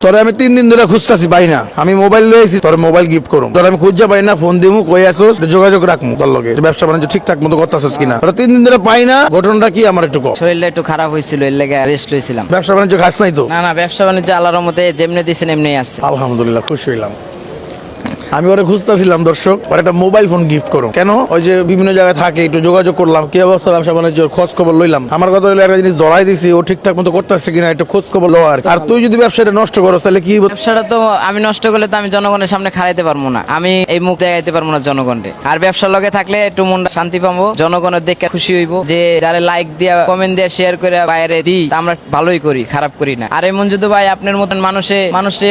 তোরে আমি 3 দিন ধরে খুঁজতাছি পাই না, আমি মোবাইল লইছি, তোর মোবাইল গিফট করুম। তোর আমি খুঁজা পাই না, ফোন দিমু, কই আসোস, যোগাযোগ রাখমু তোর লগে, ব্যবসা বাণিজ্য ঠিকঠাক মতো করতেছিস কিনা। তোরা 3 দিন ধরে পাই না, ঘটনাটা কি আমার একটু কম। শরীরটা একটু খারাপ হয়েছিল, এর লেগে রেস্ট লইছিলাম। ব্যবসা বাণিজ্য খাস নাই তো? না না, ব্যবসা বাণিজ্য আল্লাহর রহমতে যেমনি দিছেন এমনি আছে। আলহামদুলিল্লাহ, খুশি হইলাম। আমি ওরা খুঁজতেছিলাম দর্শক, ওর একটা মোবাইল ফোন গিফট করো। কেন? ওই যে বিভিন্ন জায়গায় থাকে, একটু যোগাযোগ করলাম, কি অবস্থা ব্যবসা বাণিজ্য, খোঁজ খবর লইলাম। আমার কথা হলো একটা জিনিস ধরাই দিছি, ও ঠিকঠাক মতো করতেছে কিনা একটু খোঁজ খবর লো। আর তুই যদি ব্যবসাটা নষ্ট করো তাহলে কি? ব্যবসাটা তো আমি নষ্ট করলে তো আমি জনগণের সামনে খাড়াইতে পারবো না, আমি এই মুখ দেখাইতে পারবো না জনগণকে। আর ব্যবসার লগে থাকলে একটু মনটা শান্তি পাবো, জনগণের দেখে খুশি হইব যে যারা লাইক দিয়া কমেন্ট দিয়া শেয়ার করে বাইরে দিই, তা আমরা ভালোই করি, খারাপ করি না। আর এমন যদি ভাই আপনার মতন মানুষে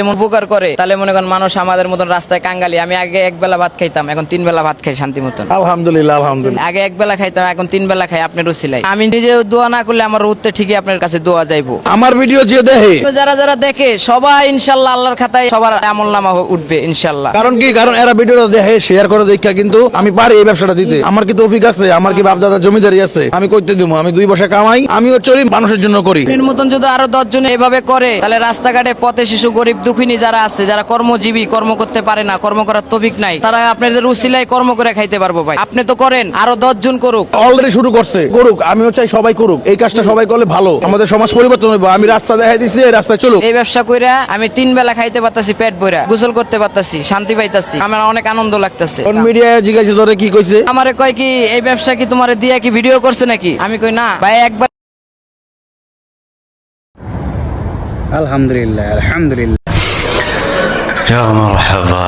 এমন উপকার করে, তাহলে মনে করেন মানুষ আমাদের মতন রাস্তায় কাঙ্গালি। আমি আগে এক বেলা ভাত খাইতাম, এখন 3 বেলা ভাত খাই শান্তি মতন। আলহামদুলিল্লাহ, আলহামদুলিল্লাহ। আগে এক বেলা খাইতাম, এখন 3 বেলা খাই আপনার উসিলাই। আমি নিজে দোয়া না করলে আমার উত্তর ঠিকই আপনার কাছে দোয়া যাইবো। আমার ভিডিও যে দেখে, তো যারা যারা দেখে সবাই ইনশাল্লাহ আল্লাহর খাতায় সবার আমলনামা উঠবে ইনশাল্লাহ। কারণ কি? কারণ এরা ভিডিওটা দেখে, শেয়ার করে দেখা কিন্তু আমি পারি এই ব্যবসাটা দিতে। আমার কি তৌফিক আছে? আমার কি বাপ দাদা জমিদারি আছে? আমি করতে দিব? আমি 2 বছর কামাই, আমিও চলি, মানুষের জন্য করি। এর মতন যদি আরো 10 জন এভাবে করে, তাহলে রাস্তাঘাটে পথে শিশু, গরিব দুঃখিনী যারা আছে, যারা কর্মজীবী, কর্ম করতে পারে না, কর্ম করার তৌফিক নাই, তারা আপনাদের উসিলায় কর্ম করে খাইতে পারবো ভাই। আপনি তো করেন, আরো 10 জন করুক। অলরেডি শুরু করছে, করুক। আমিও চাই সবাই করুক এই কাজটা, সবাই করলে ভালো, আমাদের সমাজ পরিবর্তন হইব। আমি রাস্তা দেখাই দিছি, এই রাস্তায় চলুক। এই ব্যবসা কইরা আমি 3 বেলা খাইতে পারতাছি, পেট ভরা গোসল করতে পারতাছি, শান্তি পাইতাছি, আমার অনেক আনন্দ লাগতাছে। কোন মিডিয়ায় জিজ্ঞাসা তোরে কি কইছে? আমারে কয় কি এই ব্যবসা কি তোমারে দিয়া কি ভিডিও করছে নাকি? আমি কই না ভাই, একবার আলহামদুলিল্লাহ, আলহামদুলিল্লাহ। يا مرحبا